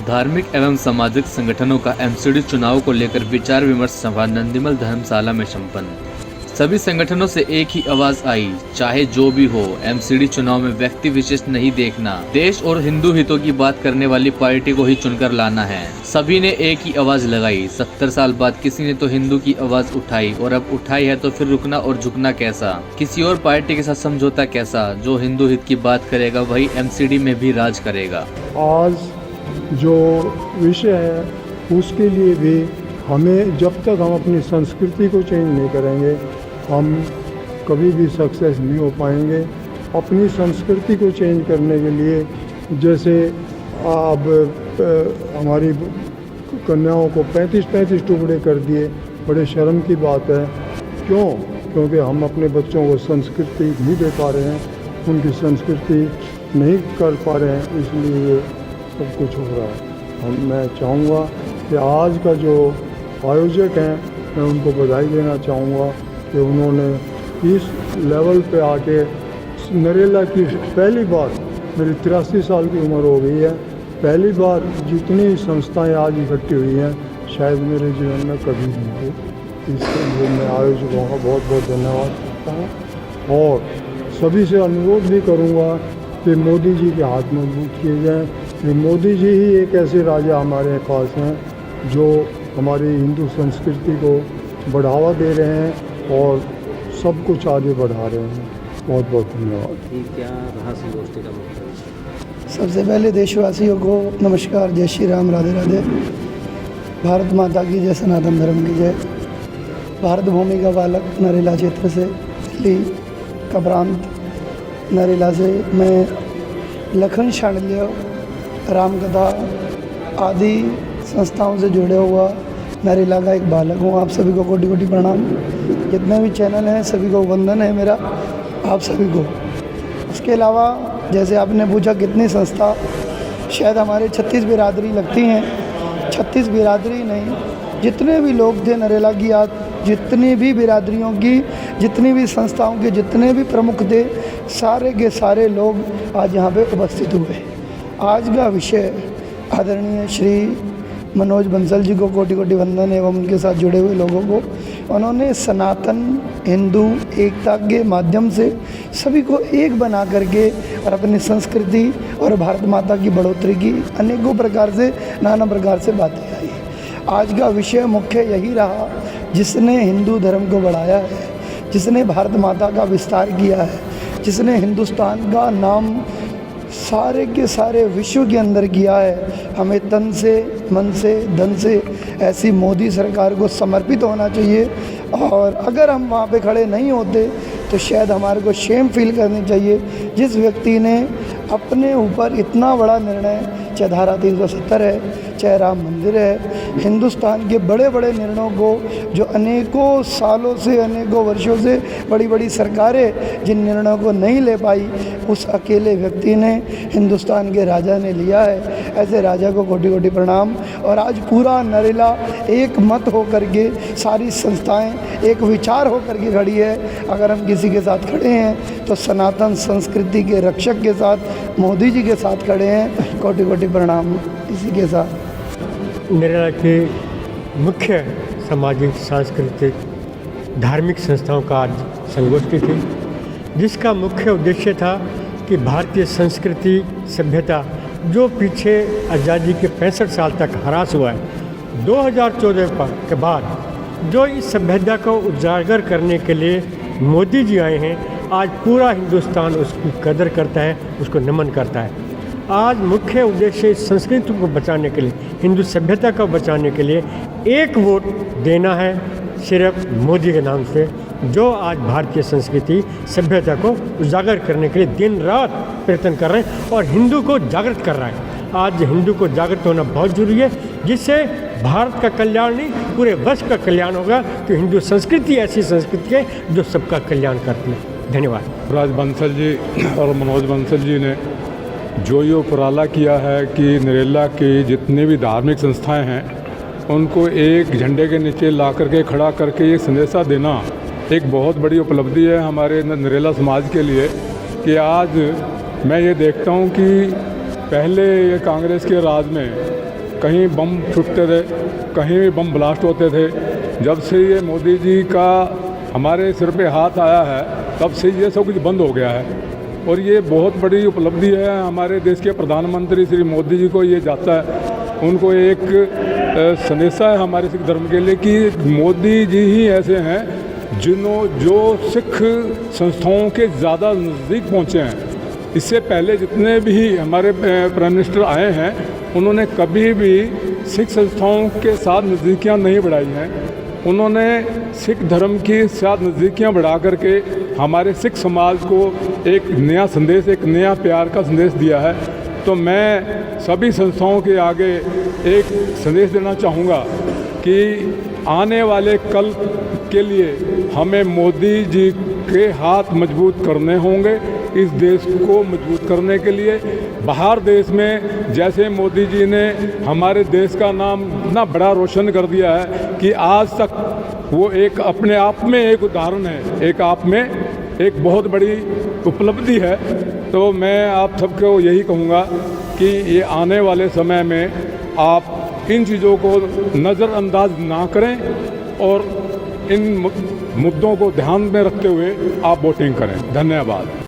धार्मिक एवं सामाजिक संगठनों का एमसीडी चुनाव को लेकर विचार विमर्श सभा नंदीमल धर्मशाला में संपन्न। सभी संगठनों से एक ही आवाज आई, चाहे जो भी हो, एमसीडी चुनाव में व्यक्ति विशेष नहीं देखना, देश और हिंदू हितों की बात करने वाली पार्टी को ही चुनकर लाना है। सभी ने एक ही आवाज लगाई। 70 साल बाद किसी ने तो हिंदू की आवाज उठाई, और अब उठाई है तो फिर रुकना और झुकना कैसा? किसी और पार्टी के साथ समझौता कैसा? जो हिंदू हित की बात करेगा वही एमसीडी में भी राज करेगा। आज जो विषय है उसके लिए भी हमें, जब तक हम अपनी संस्कृति को चेंज नहीं करेंगे, हम कभी भी सक्सेस नहीं हो पाएंगे। अपनी संस्कृति को चेंज करने के लिए, जैसे अब हमारी कन्याओं को 35-35 टुकड़े कर दिए, बड़े शर्म की बात है। क्यों? क्योंकि हम अपने बच्चों को संस्कृति नहीं दे पा रहे हैं, उनकी संस्कृति नहीं कर पा रहे हैं, इसलिए ये सब कुछ हो रहा है। मैं चाहूँगा कि आज का जो आयोजक हैं, मैं उनको बधाई देना चाहूँगा कि उन्होंने इस लेवल पे आके नरेला की पहली बार, मेरी 83 साल की उम्र हो गई है, पहली बार जितनी संस्थाएं आज इकट्ठी हुई हैं शायद मेरे जीवन में कभी नहीं हुई। इसके लिए मैं आयोजकों का बहुत बहुत धन्यवाद करता हूँ और सभी से अनुरोध भी करूँगा कि मोदी जी के हाथ मजबूत किए जाएँ। कि मोदी जी ही एक ऐसे राजा हमारे पास हैं जो हमारी हिंदू संस्कृति को बढ़ावा दे रहे हैं और सब कुछ आगे बढ़ा रहे हैं। बहुत बहुत धन्यवाद। क्या रहा संगोष्ठी का मुख्य विषय? सबसे पहले देशवासियों को नमस्कार, जय श्री राम, राधे राधे। भारत माता की जय, सनातन धर्म की जय। भारत भूमि का बालक नरेला क्षेत्र से, दिल्ली का प्रांत नरेला से मैं लखन शांडिल्य, रामकथा आदि संस्थाओं से जुड़े हुआ नरेला का एक बालक हूँ। आप सभी को कोटि कोटि प्रणाम। जितने भी चैनल हैं सभी को वंदन है मेरा, आप सभी को। उसके अलावा जैसे आपने पूछा कितनी संस्था, शायद हमारे 36 बिरादरी लगती हैं। 36 बिरादरी नहीं, जितने भी लोग थे नरेला की, आज जितनी भी बिरादरियों की, जितनी भी संस्थाओं के जितने भी प्रमुख थे, सारे के सारे लोग आज यहाँ पे उपस्थित हुए। आज का विषय आदरणीय श्री मनोज बंसल जी को कोटि कोटि वंदन एवं उनके साथ जुड़े हुए लोगों को। उन्होंने सनातन हिंदू एकता के माध्यम से सभी को एक बना करके और अपनी संस्कृति और भारत माता की बढ़ोतरी की अनेकों प्रकार से, नाना प्रकार से बातें आई। आज का विषय मुख्य यही रहा, जिसने हिंदू धर्म को बढ़ाया है, जिसने भारत माता का विस्तार किया है, जिसने हिंदुस्तान का नाम सारे के सारे विश्व के अंदर किया है, हमें तन से, मन से, धन से ऐसी मोदी सरकार को समर्पित होना चाहिए। और अगर हम वहाँ पे खड़े नहीं होते तो शायद हमारे को शेम फील करनी चाहिए। जिस व्यक्ति ने अपने ऊपर इतना बड़ा निर्णय, चाहे धारा 370 है, चाहे राम मंदिर है, हिंदुस्तान के बड़े बड़े निर्णयों को जो अनेकों सालों से, अनेकों वर्षों से बड़ी बड़ी सरकारें जिन निर्णयों को नहीं ले पाई, उस अकेले व्यक्ति ने, हिंदुस्तान के राजा ने लिया है। ऐसे राजा को कोटि कोटि प्रणाम। और आज पूरा नरेला एक मत होकर के, सारी संस्थाएं एक विचार होकर के खड़ी है। अगर हम किसी के साथ खड़े हैं तो सनातन संस्कृति के रक्षक के साथ, मोदी जी के साथ खड़े हैं। कोटि कोटि प्रणाम। इसी के साथ नरेला के मुख्य सामाजिक, सांस्कृतिक, धार्मिक संस्थाओं का आज संगोष्ठी थी, जिसका मुख्य उद्देश्य था कि भारतीय संस्कृति, सभ्यता जो पीछे आज़ादी के 65 साल तक ह्रास हुआ है, 2014 के बाद जो इस सभ्यता को उजागर करने के लिए मोदी जी आए हैं, आज पूरा हिंदुस्तान उसकी कदर करता है, उसको नमन करता है। आज मुख्य उद्देश्य इस संस्कृति को बचाने के लिए, हिंदू सभ्यता को बचाने के लिए एक वोट देना है सिर्फ मोदी के नाम से, जो आज भारतीय संस्कृति, सभ्यता को उजागर करने के लिए दिन रात प्रयत्न कर रहे हैं और हिंदू को जागृत कर रहा है। आज हिंदू को जागृत होना बहुत जरूरी है, जिससे भारत का कल्याण नहीं, पूरे विश्व का कल्याण होगा। तो हिंदू संस्कृति ऐसी संस्कृति है जो सबका कल्याण करती है। धन्यवाद। राज बंसल जी और मनोज बंसल जी ने जो ये उपराला किया है कि नरेला की जितनी भी धार्मिक संस्थाएं हैं उनको एक झंडे के नीचे ला करके खड़ा करके ये संदेशा देना एक बहुत बड़ी उपलब्धि है हमारे नरेला समाज के लिए। कि आज मैं ये देखता हूँ कि पहले ये कांग्रेस के राज में कहीं बम फूटते थे, कहीं भी बम ब्लास्ट होते थे। जब से ये मोदी जी का हमारे सिर पे हाथ आया है तब से ये सब कुछ बंद हो गया है और ये बहुत बड़ी उपलब्धि है हमारे देश के प्रधानमंत्री श्री मोदी जी को ये जाता है। उनको एक संदेशा है हमारे सिख धर्म के लिए कि मोदी जी ही ऐसे हैं जो सिख संस्थाओं के ज़्यादा नज़दीक पहुँचे हैं। इससे पहले जितने भी हमारे प्राइम मिनिस्टर आए हैं उन्होंने कभी भी सिख संस्थाओं के साथ नज़दीकियाँ नहीं बढ़ाई हैं। उन्होंने सिख धर्म के साथ नज़दीकियाँ बढ़ा करके हमारे सिख समाज को एक नया संदेश, एक नया प्यार का संदेश दिया है। तो मैं सभी संस्थाओं के आगे एक संदेश देना चाहूँगा कि आने वाले कल के लिए हमें मोदी जी के हाथ मजबूत करने होंगे। इस देश को मजबूत करने के लिए बाहर देश में जैसे मोदी जी ने हमारे देश का नाम इतना बड़ा रोशन कर दिया है कि आज तक वो एक अपने आप में एक उदाहरण है, एक आप में एक बहुत बड़ी उपलब्धि है। तो मैं आप सबको यही कहूँगा कि ये आने वाले समय में आप इन चीज़ों को नज़रअंदाज ना करें और इन मुद्दों को ध्यान में रखते हुए आप वोटिंग करें। धन्यवाद।